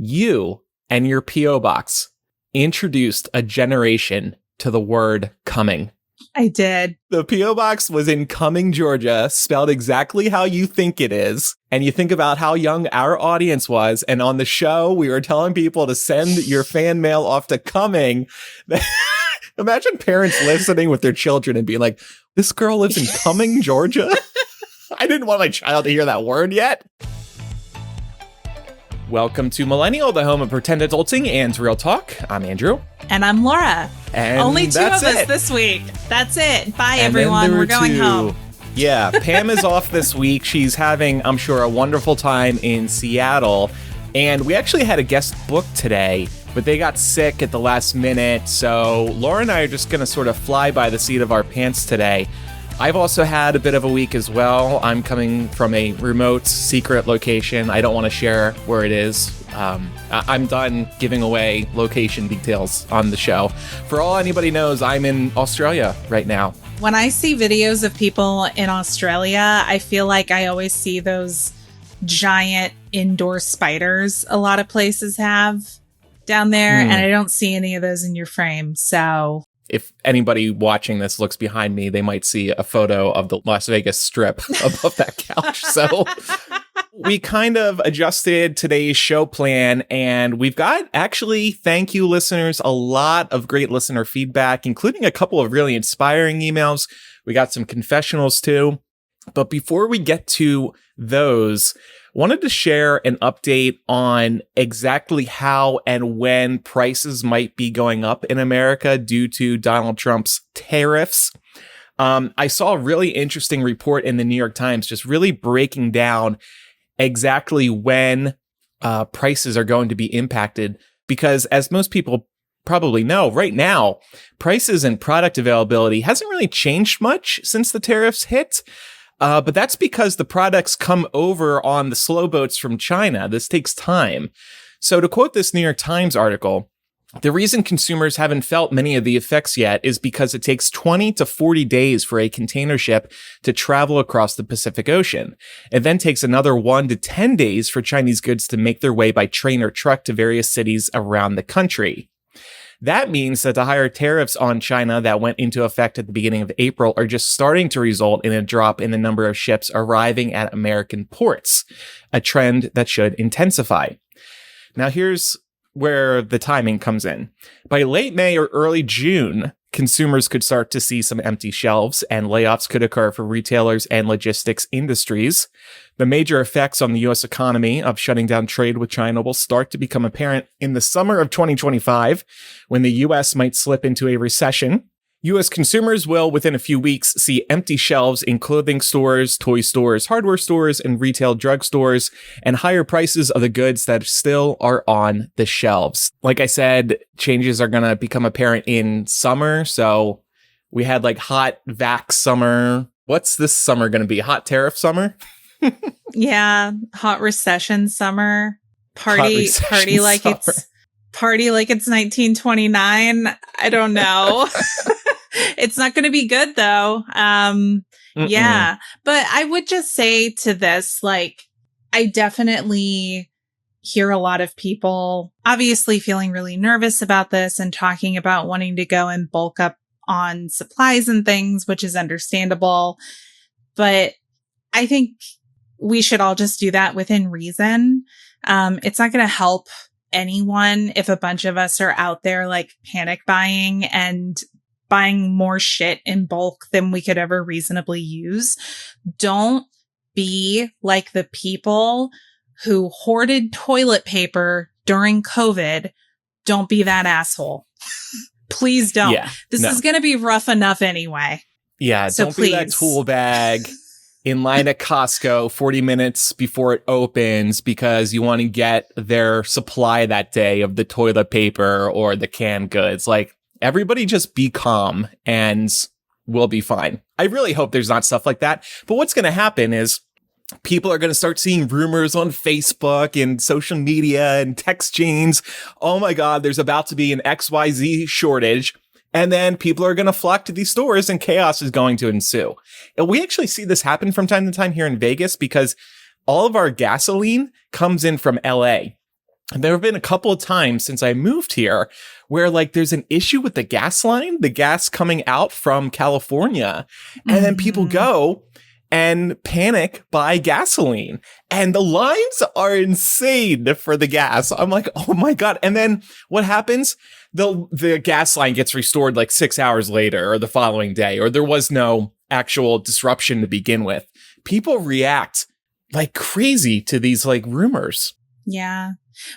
you and your P.O. box introduced a generation to the word coming. I did. The P.O. box was in Cumming, Georgia, spelled exactly how you think it is. And you think about how young our audience was. And on the show, we were telling people to send your fan mail off to Cumming. Imagine parents listening with their children and being like, this girl lives in Cumming, Georgia? I didn't want my child to hear that word yet. Welcome to Millennial, the home of pretend adulting and real talk. I'm Andrew. And I'm Laura. And only two of us this week. That's it. Bye, everyone. We're going home. Yeah, Pam is off this week. She's having, I'm sure, a wonderful time in Seattle. And we actually had a guest book today, but they got sick at the last minute. So Laura and I are just going to sort of fly by the seat of our pants today. I've also had a bit of a week as well. I'm coming from a remote, secret location. I don't want to share where it is. I'm done giving away location details on the show. For all anybody knows, I'm in Australia right now. When I see videos of people in Australia, I feel like I always see those giant indoor spiders a lot of places have down there, and I don't see any of those in your frame, so... If anybody watching this looks behind me, they might see a photo of the Las Vegas Strip above that couch. So we kind of adjusted today's show plan, and we've got, actually, thank you, listeners, a lot of great listener feedback, including a couple of really inspiring emails. We got some confessionals, too. But before we get to those, wanted to share an update on exactly how and when prices might be going up in America due to Donald Trump's tariffs. I saw a really interesting report in the New York Times just really breaking down exactly when prices are going to be impacted. Because as most people probably know, right now, prices and product availability hasn't really changed much since the tariffs hit. But that's because the products come over on the slow boats from China. This takes time. So to quote this New York Times article, the reason consumers haven't felt many of the effects yet is because it takes 20 to 40 days for a container ship to travel across the Pacific Ocean. It then takes another 1 to 10 days for Chinese goods to make their way by train or truck to various cities around the country. That means that the higher tariffs on China that went into effect at the beginning of April are just starting to result in a drop in the number of ships arriving at American ports, a trend that should intensify. Now, here's where the timing comes in. By late May or early June, consumers could start to see some empty shelves, and layoffs could occur for retailers and logistics industries. The major effects on the U.S. economy of shutting down trade with China will start to become apparent in the summer of 2025, when the U.S. might slip into a recession. U.S. consumers will, within a few weeks, see empty shelves in clothing stores, toy stores, hardware stores, and retail drugstores, and higher prices of the goods that still are on the shelves. Like I said, changes are going to become apparent in summer. So we had like hot vax summer. What's this summer going to be? Hot tariff summer? Yeah, hot recession summer. Party like summer. It's 1929. I don't know. It's not going to be good, though. Yeah. But I would just say to this, like, I definitely hear a lot of people obviously feeling really nervous about this and talking about wanting to go and bulk up on supplies and things, which is understandable. But I think we should all just do that within reason. It's not going to help anyone if a bunch of us are out there like panic buying and buying more shit in bulk than we could ever reasonably use. Don't be like the people who hoarded toilet paper during COVID. Don't be that asshole. Please don't. Yeah, this is going to be rough enough anyway. Yeah, so don't be that tool bag in line at Costco 40 minutes before it opens because you want to get their supply that day of the toilet paper or the canned goods. Like, everybody just be calm and we'll be fine. I really hope there's not stuff like that. But what's going to happen is people are going to start seeing rumors on Facebook and social media and text chains. Oh my God, there's about to be an XYZ shortage. And then people are going to flock to these stores and chaos is going to ensue. And we actually see this happen from time to time here in Vegas because all of our gasoline comes in from LA. there have been a couple of times since I moved here where like there's an issue with the gas line, the gas coming out from California, and then people go and panic buy gasoline, and the lines are insane for the gas. I'm like, oh my God. And then what happens? The gas line gets restored like 6 hours later or the following day, or there was no actual disruption to begin with. People react like crazy to these like rumors. Yeah.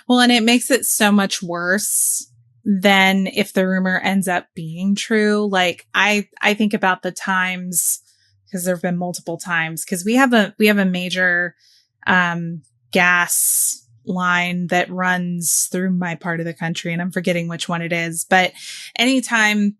Well, and it makes it so much worse than if the rumor ends up being true. Like I think about the times, because there have been multiple times, because we have a major gas line that runs through my part of the country, and I'm forgetting which one it is. But anytime,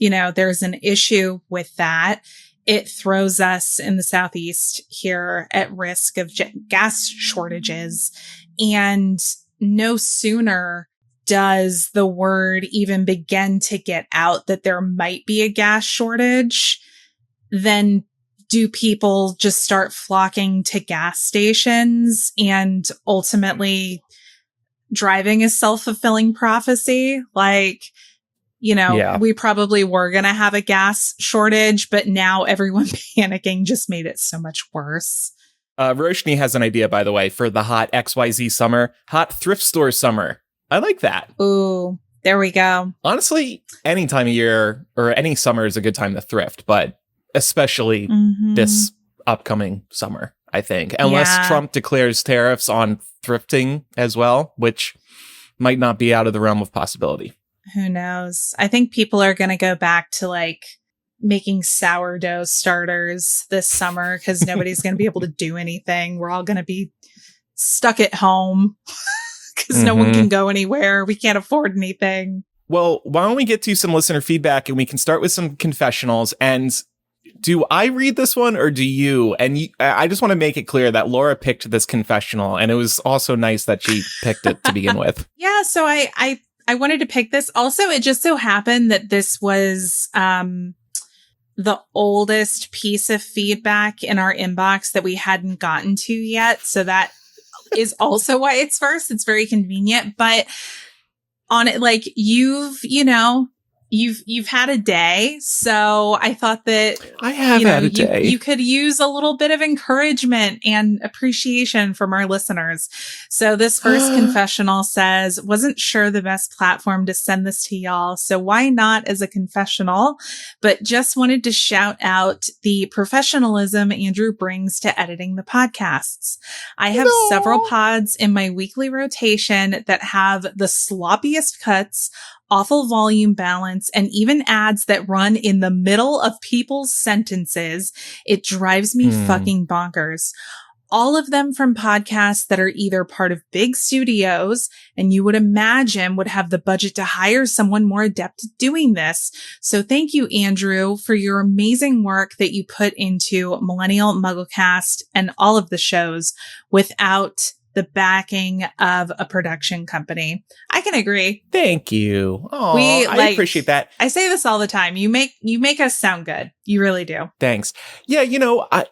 there's an issue with that, it throws us in the Southeast here at risk of gas shortages. And no sooner does the word even begin to get out that there might be a gas shortage than do people just start flocking to gas stations, and ultimately driving a self-fulfilling prophecy. Like, we probably were going to have a gas shortage, but now everyone panicking just made it so much worse. Roshni has an idea, by the way, for the hot XYZ summer, hot thrift store summer. I like that. Ooh, there we go. Honestly, any time of year or any summer is a good time to thrift, but especially this upcoming summer, I think. Unless Trump declares tariffs on thrifting as well, which might not be out of the realm of possibility. Who knows? I think people are going to go back to like making sourdough starters this summer because nobody's going to be able to do anything. We're all going to be stuck at home because no one can go anywhere. We can't afford anything. Well, why don't we get to some listener feedback, and we can start with some confessionals. And do I read this one or do you? And I just want to make it clear that Laura picked this confessional, and it was also nice that she picked it to begin with. Yeah, so I wanted to pick this. Also, it just so happened that this was the oldest piece of feedback in our inbox that we hadn't gotten to yet. So that is also why it's first. It's very convenient. But on it, like you've had a day. So I thought that I have had a day. You could use a little bit of encouragement and appreciation from our listeners. So this first confessional says, wasn't sure the best platform to send this to y'all. So why not as a confessional, but just wanted to shout out the professionalism Andrew brings to editing the podcasts. I have several pods in my weekly rotation that have the sloppiest cuts, awful volume balance, and even ads that run in the middle of people's sentences. It drives me fucking bonkers. All of them from podcasts that are either part of big studios, and you would imagine would have the budget to hire someone more adept at doing this. So thank you, Andrew, for your amazing work that you put into Millennial, Mugglecast, and all of the shows without the backing of a production company. I can agree. Thank you. Oh, I appreciate that. I say this all the time. You make us sound good. You really do. Thanks. Yeah,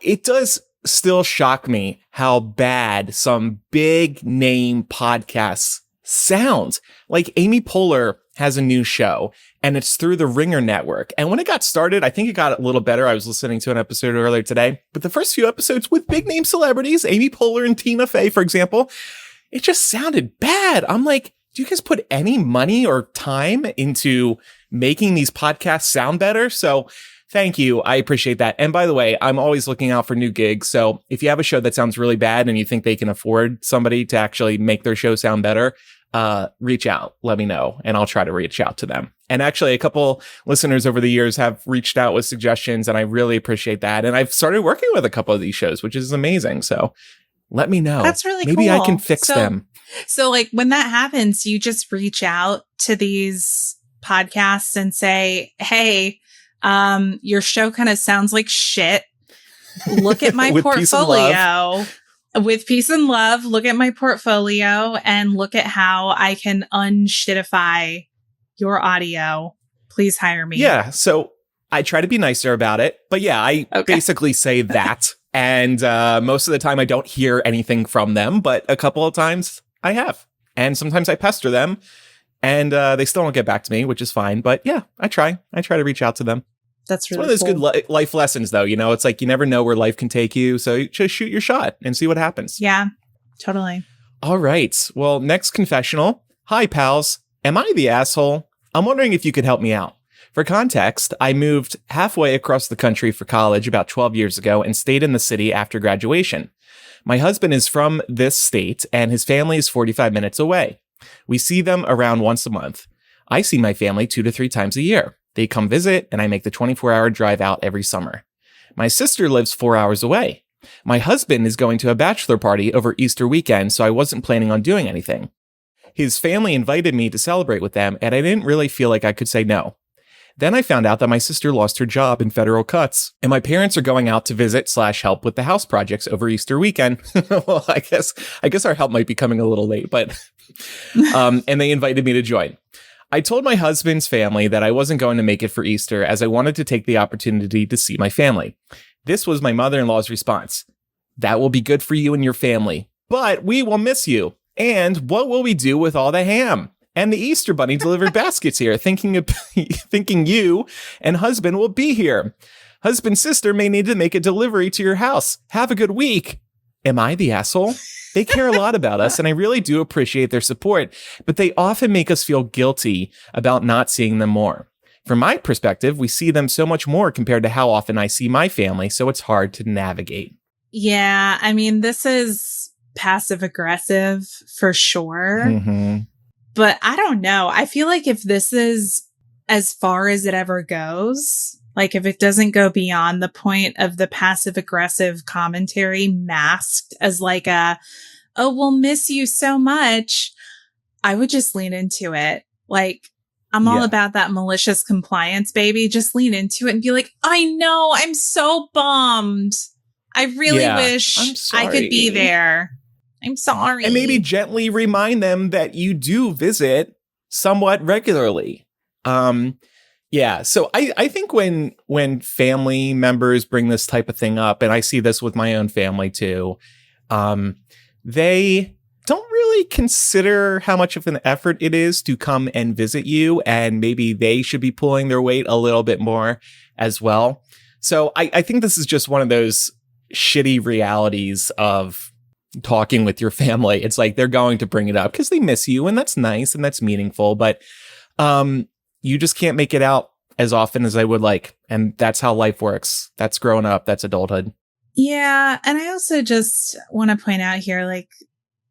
it does still shock me how bad some big name podcasts sound. Like Amy Poehler has a new show, and it's through the Ringer Network. And when it got started, I think it got a little better. I was listening to an episode earlier today, but the first few episodes with big name celebrities, Amy Poehler and Tina Fey, for example, it just sounded bad. I'm like, do you guys put any money or time into making these podcasts sound better? So thank you. I appreciate that. And by the way, I'm always looking out for new gigs. So if you have a show that sounds really bad and you think they can afford somebody to actually make their show sound better, reach out, let me know, and I'll try to reach out to them. And actually, a couple listeners over the years have reached out with suggestions, and I really appreciate that. And I've started working with a couple of these shows, which is amazing. So let me know. That's really Maybe cool. I can fix them. So like when that happens, you just reach out to these podcasts and say, hey, your show kind of sounds like shit. Look at my portfolio. With peace and love, look at my portfolio and look at how I can unshitify your audio. Please hire me. Yeah, so I try to be nicer about it. But yeah, I basically say that. And most of the time I don't hear anything from them. But a couple of times I have. And sometimes I pester them and they still don't get back to me, which is fine. But yeah, I try to reach out to them. That's really It's one of those cool. good life lessons, though. You know, it's like you never know where life can take you. So you just shoot your shot and see what happens. Yeah, totally. All right. Well, next confessional. Hi, pals. Am I the asshole? I'm wondering if you could help me out. For context, I moved halfway across the country for college about 12 years ago and stayed in the city after graduation. My husband is from this state and his family is 45 minutes away. We see them around once a month. I see my family 2 to 3 times a year. They come visit, and I make the 24-hour drive out every summer. My sister lives 4 hours away. My husband is going to a bachelor party over Easter weekend, so I wasn't planning on doing anything. His family invited me to celebrate with them, and I didn't really feel like I could say no. Then I found out that my sister lost her job in federal cuts, and my parents are going out to visit/help with the house projects over Easter weekend. Well, I guess our help might be coming a little late, but and they invited me to join. I told my husband's family that I wasn't going to make it for Easter as I wanted to take the opportunity to see my family. This was my mother-in-law's response. That will be good for you and your family, but we will miss you. And what will we do with all the ham? And the Easter bunny delivered baskets here, thinking you and husband will be here. Husband's sister may need to make a delivery to your house. Have a good week. Am I the asshole? They care a lot about us, and I really do appreciate their support, but they often make us feel guilty about not seeing them more. From my perspective, we see them so much more compared to how often I see my family, so it's hard to navigate. Yeah, I mean, this is passive aggressive for sure. Mm-hmm. But I don't know. I feel like if this is as far as it ever goes, like if it doesn't go beyond the point of the passive aggressive commentary masked as like oh, we'll miss you so much, I would just lean into it. Like, I'm all about that malicious compliance, baby. Just lean into it and be like, I know, I'm so bummed. I really wish I could be there. I'm sorry. And maybe gently remind them that you do visit somewhat regularly. Yeah. So I think when family members bring this type of thing up, and I see this with my own family too, they don't really consider how much of an effort it is to come and visit you, and maybe they should be pulling their weight a little bit more as well. So I think this is just one of those shitty realities of talking with your family. It's like they're going to bring it up because they miss you, and that's nice and that's meaningful, but you just can't make it out as often as I would like. And that's how life works. That's growing up. That's adulthood. Yeah. And I also just want to point out here, like,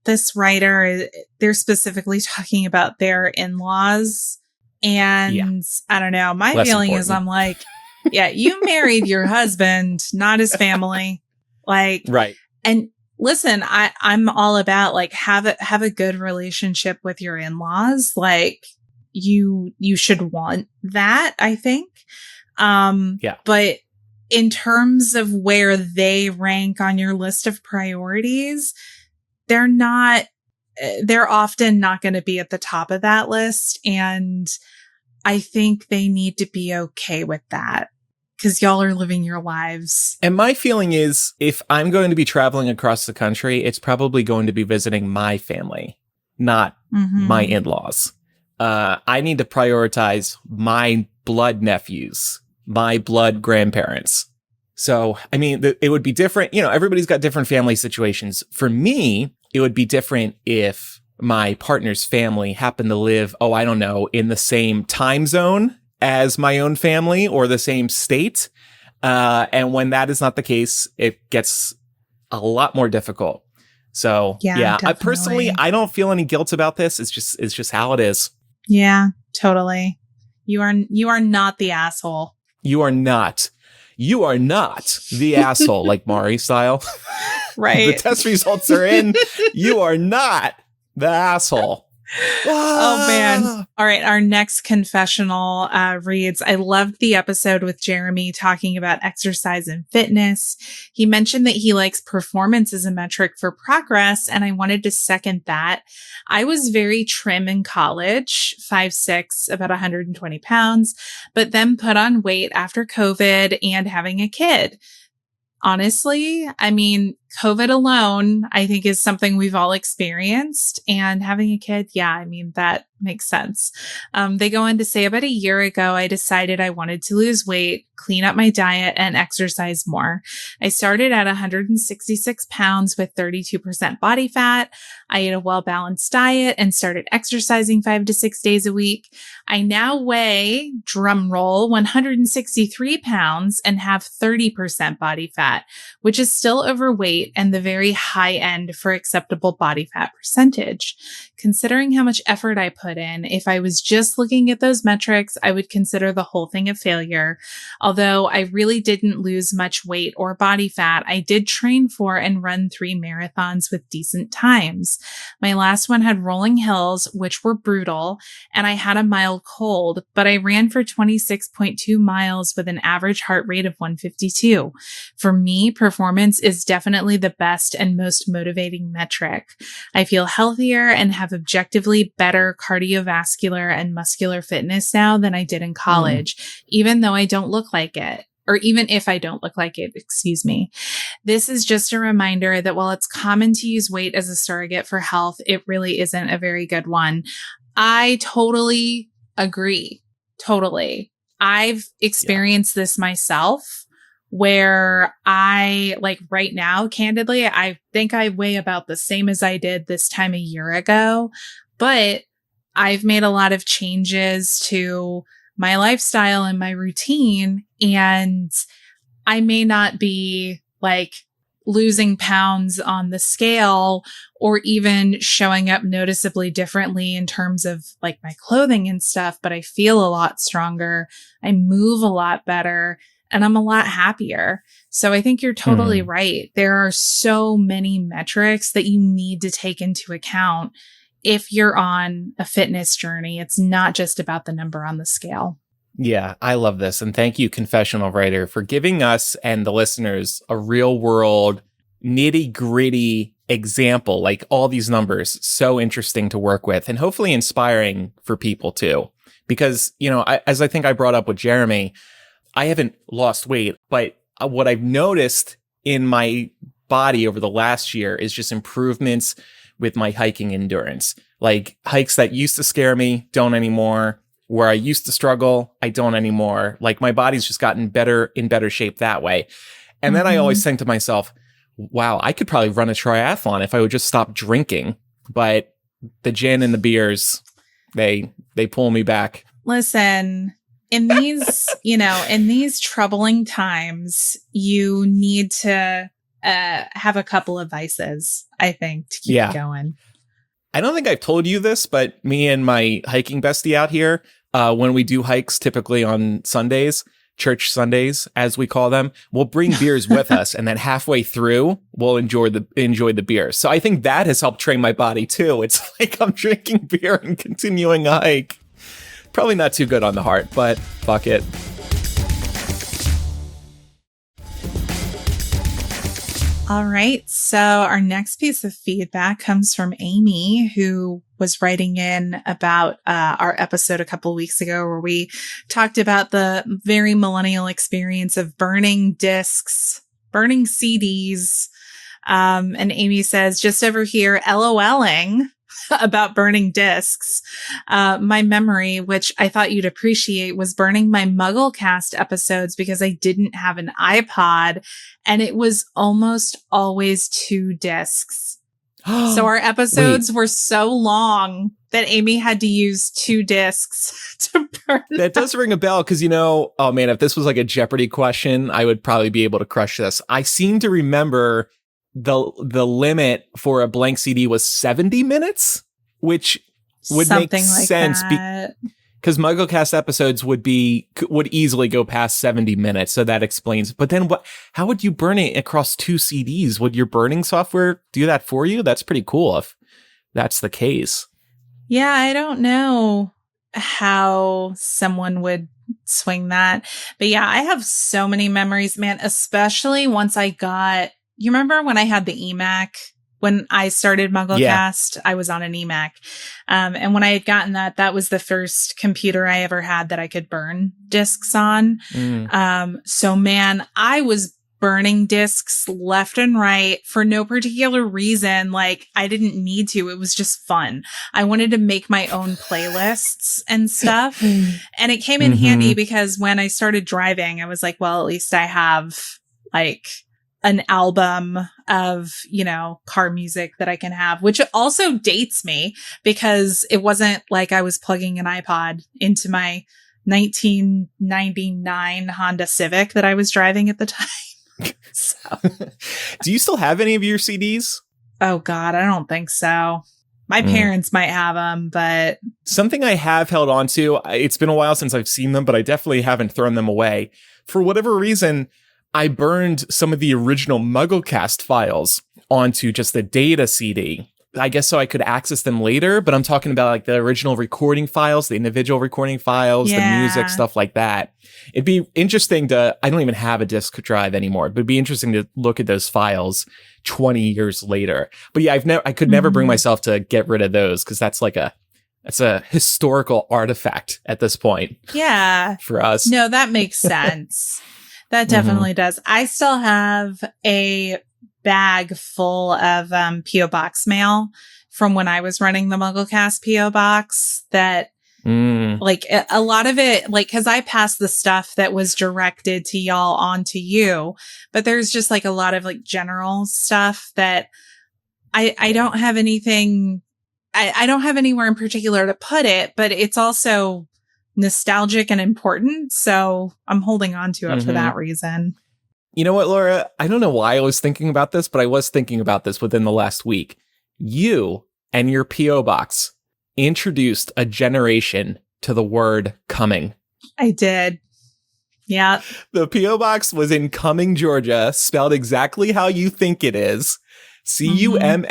this writer, they're specifically talking about their in-laws. And I don't know. My feeling is I'm like, yeah, you married your husband, not his family. Like, right. And listen, I'm all about like, have a good relationship with your in-laws. Like, you should want that, I think. But in terms of where they rank on your list of priorities, they're often not going to be at the top of that list. And I think they need to be okay with that because y'all are living your lives. And my feeling is if I'm going to be traveling across the country, it's probably going to be visiting my family, not my in-laws. I need to prioritize my blood nephews, my blood grandparents. So, I mean, it would be different. You know, everybody's got different family situations. For me, it would be different if my partner's family happened to live, I don't know, in the same time zone as my own family or the same state. And when that is not the case, it gets a lot more difficult. So, I personally, I don't feel any guilt about this. It's just how it is. Yeah, totally. You are not the asshole. You are not the asshole, like Mari style. Right. The test results are in. You are not the asshole. Oh, man. All right. Our next confessional reads, I loved the episode with Jeremy talking about exercise and fitness. He mentioned that he likes performance as a metric for progress, and I wanted to second that. I was very trim in college, 5'6", about 120 pounds, but then put on weight after COVID and having a kid. Honestly, I mean, COVID alone, I think, is something we've all experienced. And having a kid, yeah, I mean, that makes sense. They go on to say, about a year ago, I decided I wanted to lose weight, clean up my diet, and exercise more. I started at 166 pounds with 32% body fat. I ate a well-balanced diet and started exercising 5 to 6 days a week. I now weigh, drum roll, 163 pounds and have 30% body fat, which is still overweight and the very high end for acceptable body fat percentage. Considering how much effort I put in, if I was just looking at those metrics, I would consider the whole thing a failure. Although I really didn't lose much weight or body fat, I did train for and run 3 marathons with decent times. My last one had rolling hills, which were brutal, and I had a mild cold, but I ran for 26.2 miles with an average heart rate of 152. For me, performance is definitely the best and most motivating metric. I feel healthier and have objectively better cardiovascular and muscular fitness now than I did in college, even though I don't look like it. Or even if I don't look like it, excuse me. This is just a reminder that while it's common to use weight as a surrogate for health, it really isn't a very good one. I totally agree. Totally. I've experienced this myself where I, like right now, candidly, I think I weigh about the same as I did this time a year ago, but I've made a lot of changes to my lifestyle and my routine, and I may not be like losing pounds on the scale or even showing up noticeably differently in terms of like my clothing and stuff, but I feel a lot stronger. I move a lot better and I'm a lot happier. So I think you're totally right. There are so many metrics that you need to take into account if you're on a fitness journey. It's not just about the number on the scale. Yeah, I love this. And thank you, Confessional Writer, for giving us and the listeners a real world, nitty gritty example, like all these numbers, so interesting to work with and hopefully inspiring for people too. Because, you know, as I think I brought up with Jeremy, I haven't lost weight, but what I've noticed in my body over the last year is just improvements with my hiking endurance. Like hikes that used to scare me, don't anymore. Where I used to struggle, I don't anymore. Like my body's just gotten better, in better shape that way. And then I always think to myself, wow, I could probably run a triathlon if I would just stop drinking. But the gin and the beers, they pull me back. Listen, in these, in these troubling times, you need to have a couple of vices, I think, to keep going. I don't think I've told you this, but me and my hiking bestie out here, when we do hikes, typically on Sundays, church Sundays, as we call them, we'll bring beers with us. And then halfway through, we'll enjoy the beer. So I think that has helped train my body too. It's like I'm drinking beer and continuing a hike. Probably not too good on the heart, but fuck it. All right. So our next piece of feedback comes from Amy, who was writing in about our episode a couple of weeks ago where we talked about the very millennial experience of burning discs, burning CDs. And Amy says, just over here, LOLing about burning discs. My memory, which I thought you'd appreciate, was burning my MuggleCast episodes because I didn't have an iPod and it was almost always 2 discs. So our episodes were so long that Amy had to use 2 discs to burn. That does ring a bell because, oh man, if this was like a Jeopardy question, I would probably be able to crush this. I seem to remember the limit for a blank CD was 70 minutes, which would something make like sense because MuggleCast episodes would easily go past 70 minutes. So that explains. But then how would you burn it across 2 CDs? Would your burning software do that for you? That's pretty cool if that's the case. Yeah, I don't know how someone would swing that. But yeah, I have so many memories, man, especially once you remember when I had the eMac? When I started MuggleCast, I was on an eMac. And when I had gotten that was the first computer I ever had that I could burn discs on. So man, I was burning discs left and right for no particular reason. Like, I didn't need to. It was just fun. I wanted to make my own playlists and stuff. And it came in handy because when I started driving, I was like, well, at least I have like an album of, car music that I can have, which also dates me because it wasn't like I was plugging an iPod into my 1999 Honda Civic that I was driving at the time. So. Do you still have any of your CDs? Oh God, I don't think so. My parents might have them, but something I have held on to, it's been a while since I've seen them, but I definitely haven't thrown them away. For whatever reason, I burned some of the original MuggleCast files onto just a data CD. I guess so I could access them later, but I'm talking about like the original recording files, the individual recording files, the music, stuff like that. It'd be interesting I don't even have a disk drive anymore, but it'd be interesting to look at those files 20 years later. But yeah, I could never bring myself to get rid of those because that's a historical artifact at this point. Yeah. For us. No, that makes sense. That definitely does. I still have a bag full of P.O. Box mail from when I was running the MuggleCast P.O. Box that like a lot of it, like, because I passed the stuff that was directed to y'all on to you, but there's just like a lot of like general stuff that I don't have anything, I don't have anywhere in particular to put it, but it's also nostalgic and important. So I'm holding on to it for that reason. You know what, Laura? I don't know why I was thinking about this, but I was thinking about this within the last week. You and your P.O. Box introduced a generation to the word coming. I did. Yeah. The P.O. Box was in Cumming, Georgia, spelled exactly how you think it is. Cumming.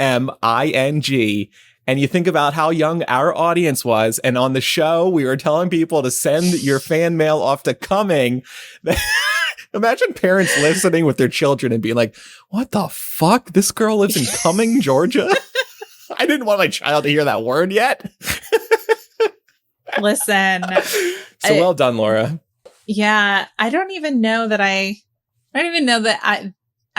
And you think about how young our audience was. And on the show, we were telling people to send your fan mail off to Cumming. Imagine parents listening with their children and being like, what the fuck? This girl lives in Cumming, Georgia? I didn't want my child to hear that word yet. Listen. Well done, Laura. Yeah. I don't even know that I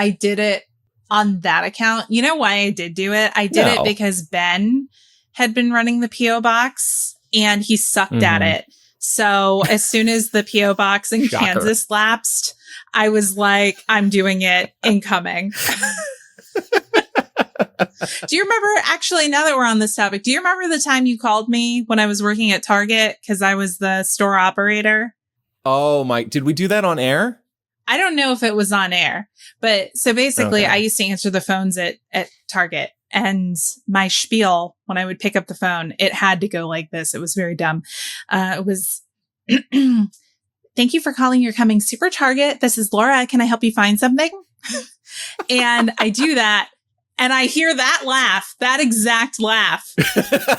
did it on that account. You know why I did do it? I did it because Ben had been running the P.O. Box and he sucked at it. So as soon as the P.O. Box in Kansas lapsed, I was like, I'm doing it incoming. Do you remember, actually, now that we're on this topic, do you remember the time you called me when I was working at Target because I was the store operator? Oh my, did we do that on air? I don't know if it was on air, but so basically I used to answer the phones at Target, and my spiel when I would pick up the phone, it had to go like this. It was very dumb. It was, thank you for calling your Coming Super Target. This is Laura. Can I help you find something? And I do that. And I hear that laugh, that exact laugh.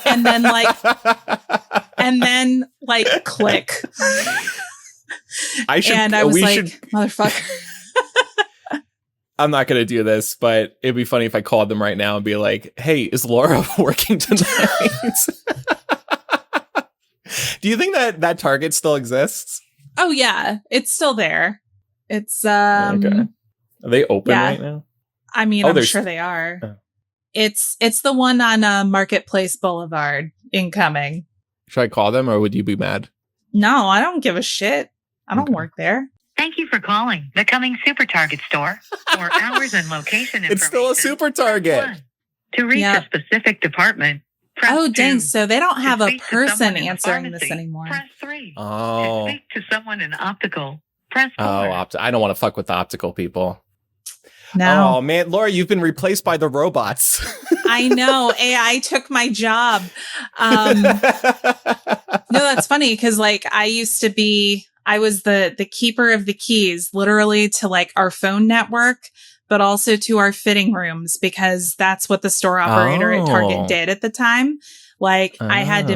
And then click. I was motherfucker. I'm not going to do this, but it'd be funny if I called them right now and be like, hey, is Laura working tonight? Do you think that Target still exists? Oh, yeah. It's still there. It's, okay. Are they open right now? I mean, I'm sure they are. Oh. It's the one on Marketplace Boulevard incoming. Should I call them or would you be mad? No, I don't give a shit. I don't work there. Thank you for calling the Coming Super Target store. For hours and location information. It's still a Super Target. To reach a specific department, press 2. Dang. So they don't have a person answering this anymore. Press 3. Oh. To speak to someone in optical, press 4. I don't want to fuck with the optical people. No. Oh, man. Laura, you've been replaced by the robots. I know. AI took my job. No, that's funny because I was the keeper of the keys, literally to our phone network, but also to our fitting rooms because that's what the store operator at Target did at the time. I had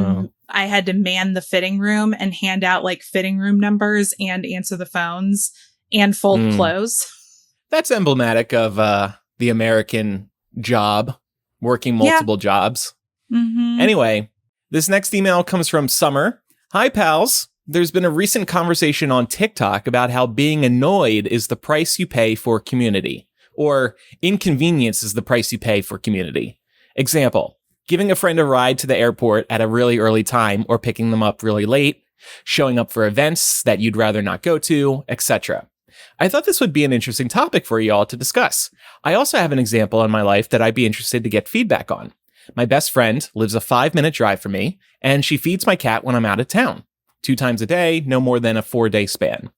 to man the fitting room and hand out fitting room numbers and answer the phones and fold clothes. That's emblematic of the American job, working multiple jobs. Mm-hmm. Anyway, this next email comes from Summer. Hi, pals. there's been a recent conversation on TikTok about how being annoyed is the price you pay for community, or inconvenience is the price you pay for community. Example, giving a friend a ride to the airport at a really early time or picking them up really late, showing up for events that you'd rather not go to, etc. I thought this would be an interesting topic for you all to discuss. I also have an example in my life that I'd be interested to get feedback on. My best friend lives a 5-minute drive from me, and she feeds my cat when I'm out of town. 2 times a day, no more than a 4-day span.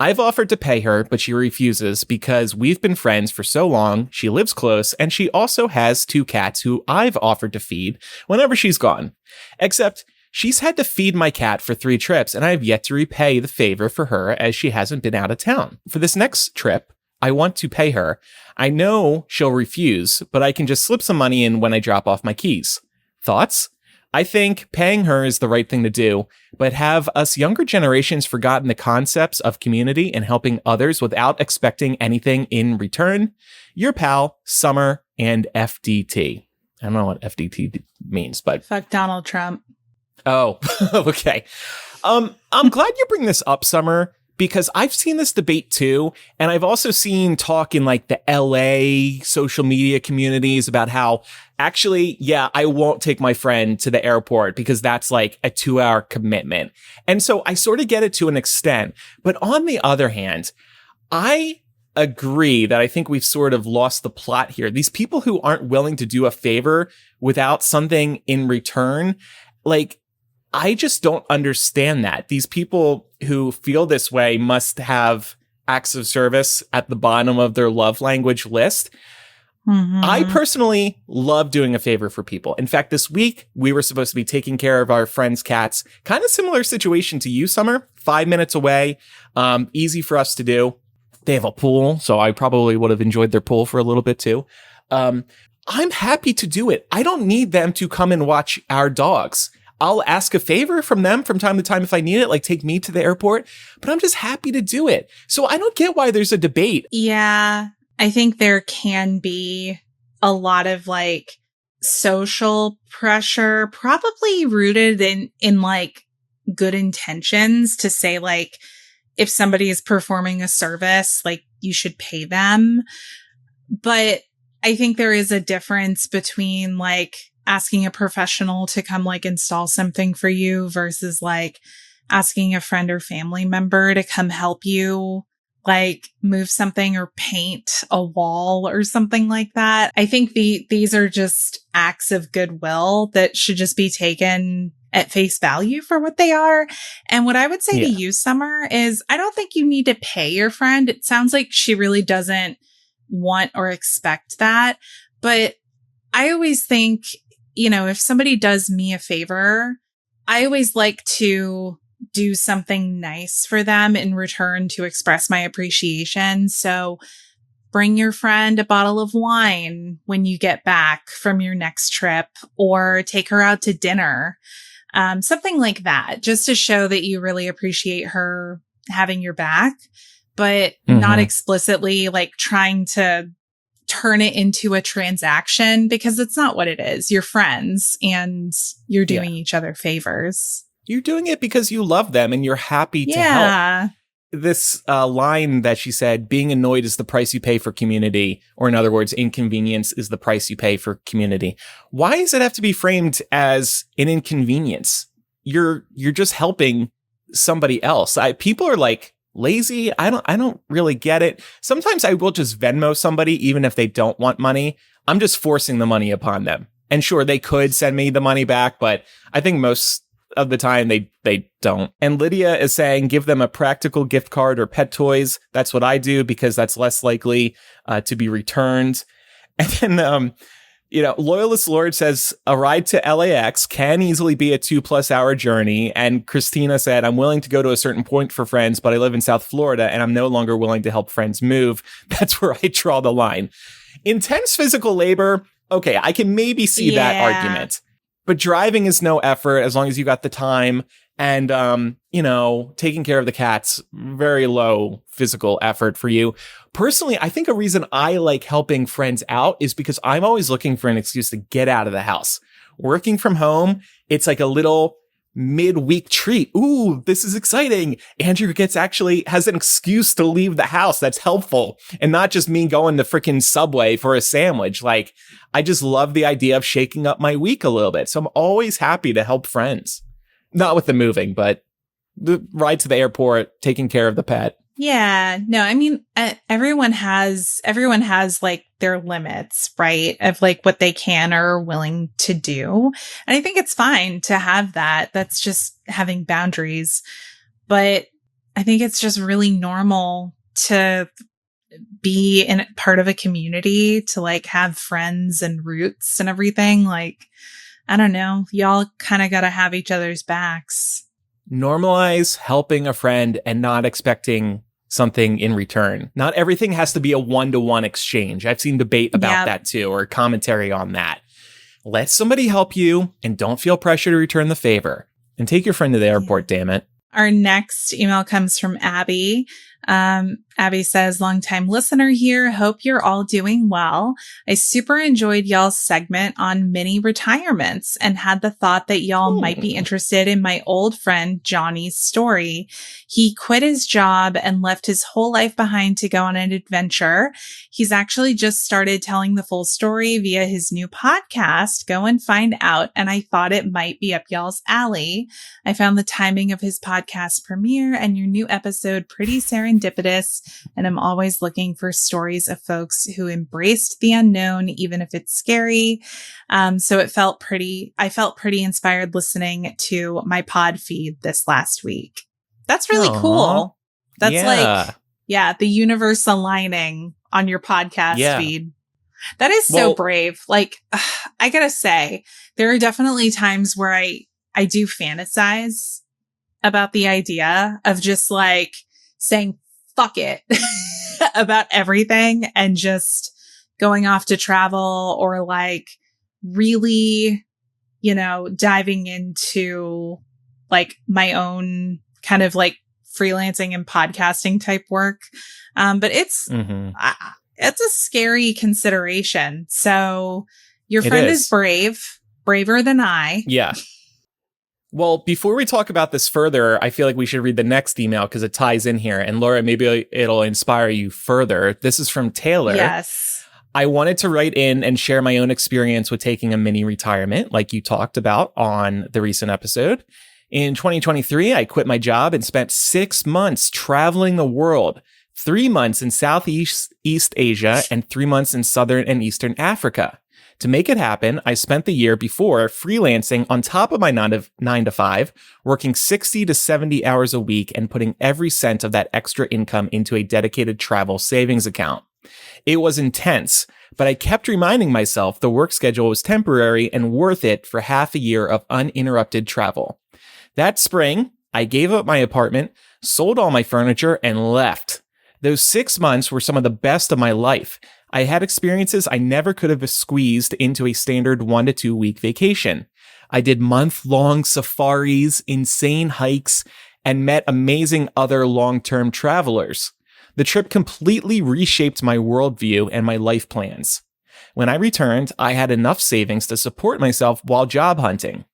I've offered to pay her, but she refuses because we've been friends for so long, she lives close, and she also has 2 cats who I've offered to feed whenever she's gone. Except, she's had to feed my cat for 3 trips, and I have yet to repay the favor for her as she hasn't been out of town. For this next trip, I want to pay her. I know she'll refuse, but I can just slip some money in when I drop off my keys. Thoughts? I think paying her is the right thing to do, but have us younger generations forgotten the concepts of community and helping others without expecting anything in return? Your pal, Summer, and FDT. I don't know what FDT means, but... Fuck Donald Trump. Oh, okay. I'm glad you bring this up, Summer, because I've seen this debate too, and I've also seen talk in like the LA social media communities about how actually, yeah, I won't take my friend to the airport because that's like a 2-hour commitment. And so I sort of get it to an extent. But on the other hand, I agree that I think we've sort of lost the plot here. These people who aren't willing to do a favor without something in return, like, I just don't understand that. These people who feel this way must have acts of service at the bottom of their love language list. Mm-hmm. I personally love doing a favor for people. In fact, this week, we were supposed to be taking care of our friend's cats. Kind of similar situation to you, Summer. 5 minutes away. Easy for us to do. They have a pool, so I probably would have enjoyed their pool for a little bit too. I'm happy to do it. I don't need them to come and watch our dogs. I'll ask a favor from them from time to time if I need it, like take me to the airport, but I'm just happy to do it. So I don't get why there's a debate. Yeah, I think there can be a lot of like social pressure, probably rooted in like good intentions to say like, if somebody is performing a service, like you should pay them. But I think there is a difference between like asking a professional to come like install something for you versus like asking a friend or family member to come help you like move something or paint a wall or something like that. I think these are just acts of goodwill that should just be taken at face value for what they are. And what I would say to you, Summer, is I don't think you need to pay your friend. It sounds like she really doesn't want or expect that. But I always think, you know, if somebody does me a favor, I always like to do something nice for them in return to express my appreciation. So bring your friend a bottle of wine when you get back from your next trip, or take her out to dinner. Something like that, just to show that you really appreciate her having your back, but not explicitly like trying to turn it into a transaction, because it's not what it is. You're friends and you're doing each other favors. You're doing it because you love them and you're happy to help. This line that she said, being annoyed is the price you pay for community, or in other words, inconvenience is the price you pay for community. Why does it have to be framed as an inconvenience? You're just helping somebody else. People are like lazy. I don't really get it. Sometimes I will just Venmo somebody, even if they don't want money. I'm just forcing the money upon them. And sure, they could send me the money back, but I think most of the time they don't. And Lydia is saying, give them a practical gift card or pet toys. That's what I do because that's less likely to be returned. And then, Loyalist Lord says a ride to LAX can easily be a 2+ hour journey. And Christina said, I'm willing to go to a certain point for friends, but I live in South Florida and I'm no longer willing to help friends move. That's where I draw the line. Intense physical labor. Okay, I can maybe see that argument. But driving is no effort as long as you got the time. And, taking care of the cats, very low physical effort for you. Personally, I think a reason I like helping friends out is because I'm always looking for an excuse to get out of the house. Working from home, it's like a little midweek treat. Ooh, this is exciting. Andrew has an excuse to leave the house that's helpful and not just me going to freaking Subway for a sandwich. Like, I just love the idea of shaking up my week a little bit. So I'm always happy to help friends. Not with the moving, but the ride to the airport, taking care of the pet. Yeah, no, I mean, everyone has like their limits, right? Of like what they can or are willing to do. And I think it's fine to have that. That's just having boundaries. But I think it's just really normal to be in part of a community, to like have friends and roots and everything. Like, I don't know, y'all kind of got to have each other's backs. Normalize helping a friend and not expecting something in return. Not everything has to be a one-to-one exchange. I've seen debate about that too, or commentary on that. Let somebody help you and don't feel pressure to return the favor. And take your friend to the airport, damn it. Our next email comes from Abby. Abby says, longtime listener here. Hope you're all doing well. I super enjoyed y'all's segment on mini retirements and had the thought that y'all might be interested in my old friend Johnny's story. He quit his job and left his whole life behind to go on an adventure. He's actually just started telling the full story via his new podcast. Go and find out. And I thought it might be up y'all's alley. I found the timing of his podcast premiere and your new episode pretty serendipitous, and I'm always looking for stories of folks who embraced the unknown, even if it's scary. So I felt pretty inspired listening to my pod feed this last week. That's really cool. That's the universe aligning on your podcast feed. That is so brave. Like, I gotta say, there are definitely times where I do fantasize about the idea of just like saying fuck it about everything and just going off to travel, or like really, diving into like my own kind of like freelancing and podcasting type work. But it's a scary consideration. So your friend is braver than I. Yeah. Well, before we talk about this further, I feel like we should read the next email because it ties in here. And Laura, maybe it'll inspire you further. This is from Taylor. Yes. I wanted to write in and share my own experience with taking a mini retirement, like you talked about on the recent episode. In 2023, I quit my job and spent 6 months traveling the world, 3 months in Southeast Asia and 3 months in Southern and Eastern Africa. To make it happen, I spent the year before freelancing on top of my 9 to 5, working 60 to 70 hours a week and putting every cent of that extra income into a dedicated travel savings account. It was intense, but I kept reminding myself the work schedule was temporary and worth it for half a year of uninterrupted travel. That spring, I gave up my apartment, sold all my furniture, and left. Those 6 months were some of the best of my life. I had experiences I never could have squeezed into a standard 1 to 2 week vacation. I did month-long safaris, insane hikes, and met amazing other long-term travelers. The trip completely reshaped my worldview and my life plans. When I returned, I had enough savings to support myself while job hunting.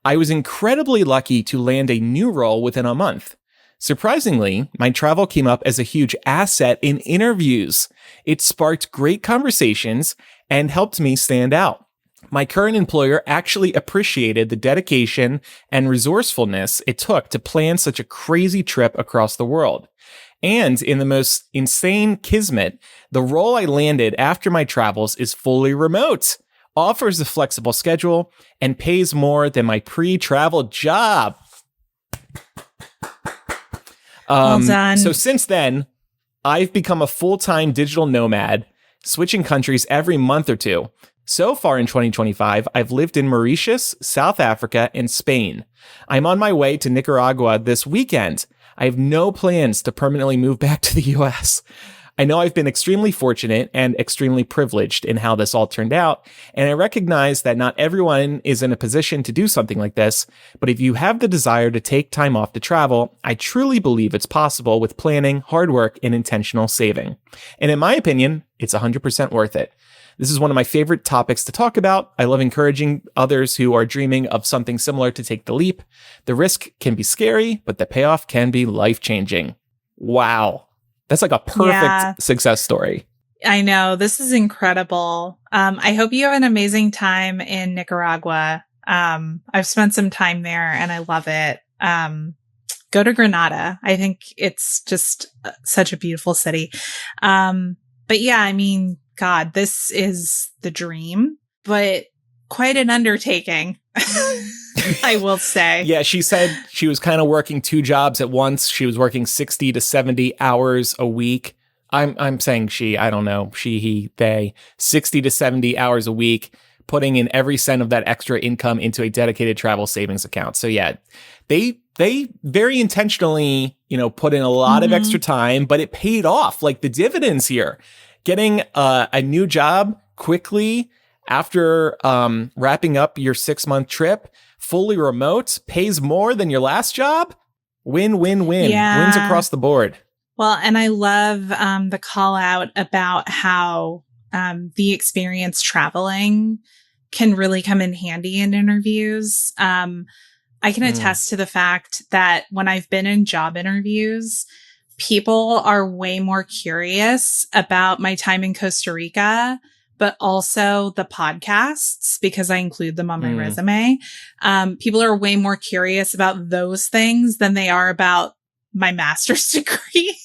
I was incredibly lucky to land a new role within a month. Surprisingly, my travel came up as a huge asset in interviews. It sparked great conversations and helped me stand out. My current employer actually appreciated the dedication and resourcefulness it took to plan such a crazy trip across the world. And in the most insane kismet, the role I landed after my travels is fully remote, offers a flexible schedule, and pays more than my pre-travel job. Well done. So since then, I've become a full-time digital nomad, switching countries every month or two. So far in 2025, I've lived in Mauritius, South Africa, and Spain. I'm on my way to Nicaragua this weekend. I have no plans to permanently move back to the US. I know I've been extremely fortunate and extremely privileged in how this all turned out, and I recognize that not everyone is in a position to do something like this, but if you have the desire to take time off to travel, I truly believe it's possible with planning, hard work, and intentional saving. And in my opinion, it's 100% worth it. This is one of my favorite topics to talk about. I love encouraging others who are dreaming of something similar to take the leap. The risk can be scary, but the payoff can be life-changing. Wow. That's like a perfect success story. I know. This is incredible. I hope you have an amazing time in Nicaragua. I've spent some time there and I love it. Go to Granada. I think it's just such a beautiful city. But yeah, I mean, God, this is the dream, but quite an undertaking, I will say. Yeah, she said she was kind of working 2 jobs at once. She was working 60 to 70 hours a week. I'm saying she, I don't know, she, he, they, 60 to 70 hours a week, putting in every cent of that extra income into a dedicated travel savings account. So yeah, they very intentionally, put in a lot of extra time, but it paid off. Like the dividends here, getting a new job quickly after wrapping up your 6-month trip, fully remote, pays more than your last job. Win, win, win. Yeah. Wins across the board. Well, and I love the call out about how the experience traveling can really come in handy in interviews. I can attest to the fact that when I've been in job interviews, people are way more curious about my time in Costa Rica, but also the podcasts because I include them on my resume. People are way more curious about those things than they are about my master's degree.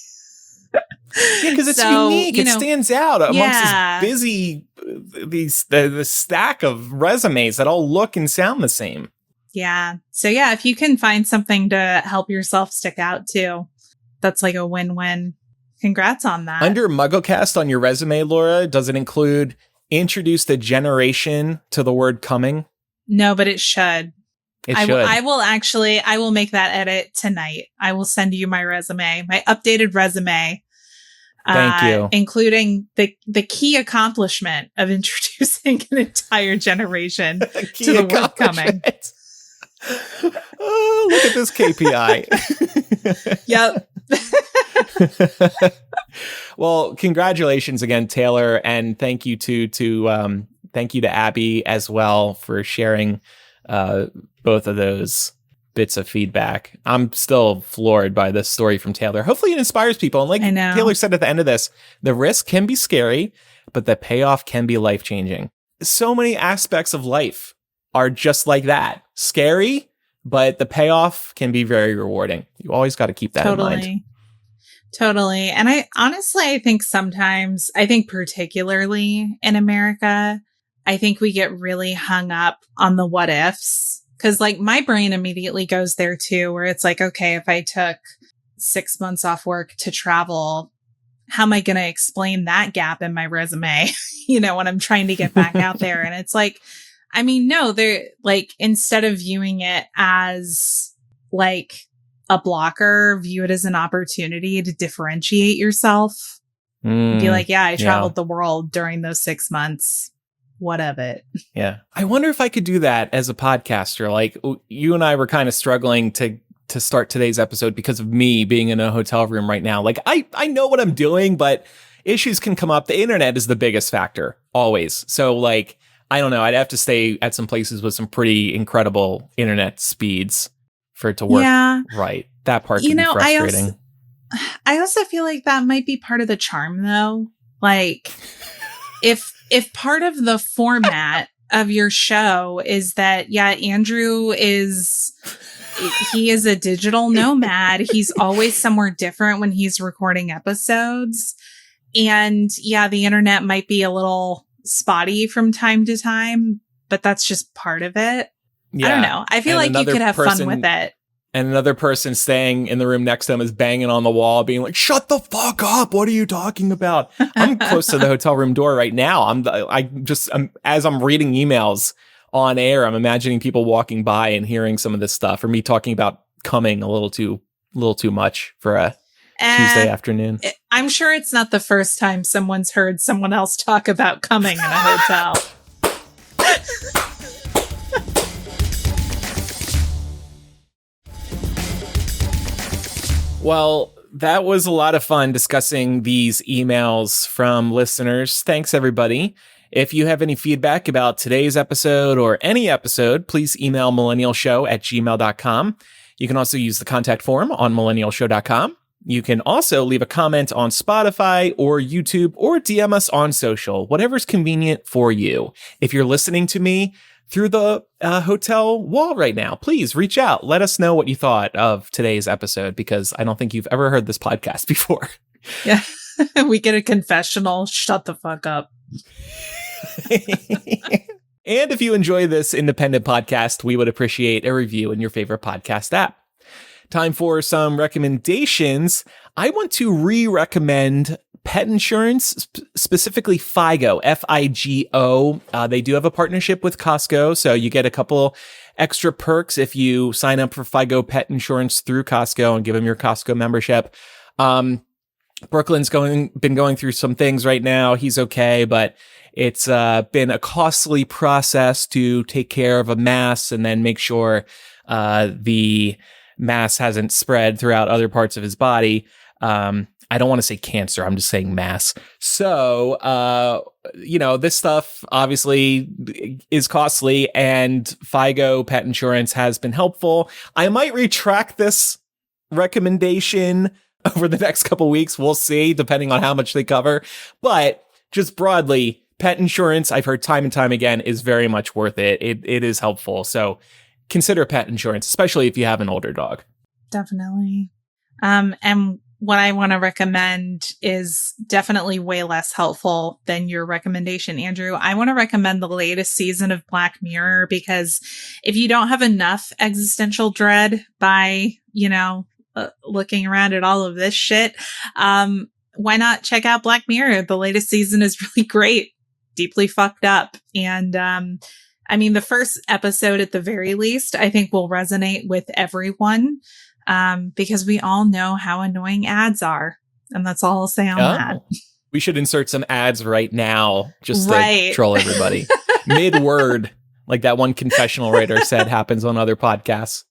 Yeah, because it's unique. It stands out amongst the stack of resumes that all look and sound the same. Yeah. So yeah, if you can find something to help yourself stick out too, that's like a win-win. Congrats on that. Under MuggleCast on your resume, Laura, does it include introduce the generation to the word coming? No, but it should. It should. I will make that edit tonight. I will send you my resume, my updated resume. Thank you. Including the key accomplishment of introducing an entire generation to the word coming. Oh, look at this KPI. Yep. Well, congratulations again, Taylor, and thank you to Abby as well for sharing both of those bits of feedback. I'm still floored by this story from Taylor. Hopefully it inspires people. And like Taylor said at the end of this, the risk can be scary, but the payoff can be life-changing. So many aspects of life are just like that. Scary, but the payoff can be very rewarding. You always got to keep that in mind. Totally. And I think sometimes, particularly in America, I think we get really hung up on the what ifs. Because like my brain immediately goes there too, where it's like, okay, if I took 6 months off work to travel, how am I going to explain that gap in my resume, when I'm trying to get back out there? And it's like, I mean, no, they're like, instead of viewing it as like a blocker, view it as an opportunity to differentiate yourself. Be like, yeah, I traveled the world during those 6 months. What of it? Yeah. I wonder if I could do that as a podcaster. Like you and I were kind of struggling to start today's episode because of me being in a hotel room right now. Like I know what I'm doing, but issues can come up. The internet is the biggest factor always. So like, I don't know. I'd have to stay at some places with some pretty incredible internet speeds for it to work right. That part can be frustrating. I also feel like that might be part of the charm though. Like if part of the format of your show is that, Andrew he is a digital nomad. He's always somewhere different when he's recording episodes. And the internet might be a little spotty from time to time, but that's just part of it. Yeah. I don't know. I feel like you could have fun with it. And another person staying in the room next to him is banging on the wall, being like, "Shut the fuck up! What are you talking about?" I'm close to the hotel room door right now. As I'm reading emails on air, I'm imagining people walking by and hearing some of this stuff, or me talking about coming a little too much for a Tuesday afternoon. I'm sure it's not the first time someone's heard someone else talk about coming in a hotel. Well, that was a lot of fun discussing these emails from listeners. Thanks, everybody. If you have any feedback about today's episode or any episode, please email millennialshow@gmail.com. You can also use the contact form on millennialshow.com. You can also leave a comment on Spotify or YouTube or DM us on social, whatever's convenient for you. If you're listening to me through the hotel wall right now, please reach out. Let us know what you thought of today's episode, because I don't think you've ever heard this podcast before. Yeah. We get a confessional. Shut the fuck up. And if you enjoy this independent podcast, we would appreciate a review in your favorite podcast app. Time for some recommendations. I want to re-recommend pet insurance, specifically Figo, Figo. They do have a partnership with Costco, so you get a couple extra perks if you sign up for Figo pet insurance through Costco and give them your Costco membership. Brooklyn's been going through some things right now. He's okay, but it's been a costly process to take care of a mass and then make sure the mass hasn't spread throughout other parts of his body. I don't want to say cancer. I'm just saying mass. So, this stuff obviously is costly, and Figo pet insurance has been helpful. I might retract this recommendation over the next couple weeks. We'll see, depending on how much they cover. But just broadly, pet insurance, I've heard time and time again, is very much worth it. It is helpful. So consider pet insurance, especially if you have an older dog. Definitely. And what I want to recommend is definitely way less helpful than your recommendation, Andrew. I want to recommend the latest season of Black Mirror, because if you don't have enough existential dread by, looking around at all of this shit, why not check out Black Mirror? The latest season is really great, deeply fucked up. And, the first episode at the very least, I think will resonate with everyone. Because we all know how annoying ads are. And that's all I'll say on that. We should insert some ads right now just to troll everybody. Mid-word, like that one confessional writer said happens on other podcasts.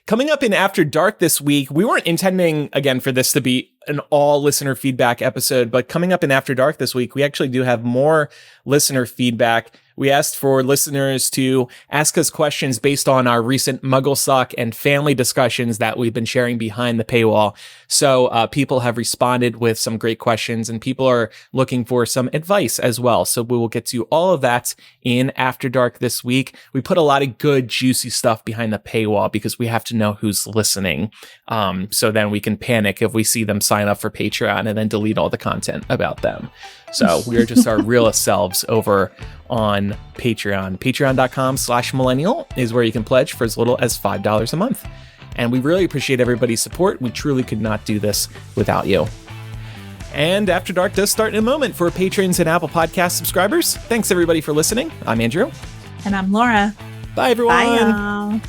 Coming up in After Dark this week, we weren't intending, again, for this to be an all listener feedback episode, but coming up in After Dark this week, we actually do have more listener feedback. We asked for listeners to ask us questions based on our recent Muggle Sock and family discussions that we've been sharing behind the paywall. So people have responded with some great questions, and people are looking for some advice as well. So we will get to all of that in After Dark this week. We put a lot of good, juicy stuff behind the paywall because we have to know who's listening. So then we can panic if we see them sign up for Patreon and then delete all the content about them. So we are just our realest selves over on Patreon. Patreon.com/millennial is where you can pledge for as little as $5 a month. And we really appreciate everybody's support. We truly could not do this without you. And After Dark does start in a moment for patrons and Apple Podcast subscribers. Thanks everybody for listening. I'm Andrew. And I'm Laura. Bye everyone. Bye y'all.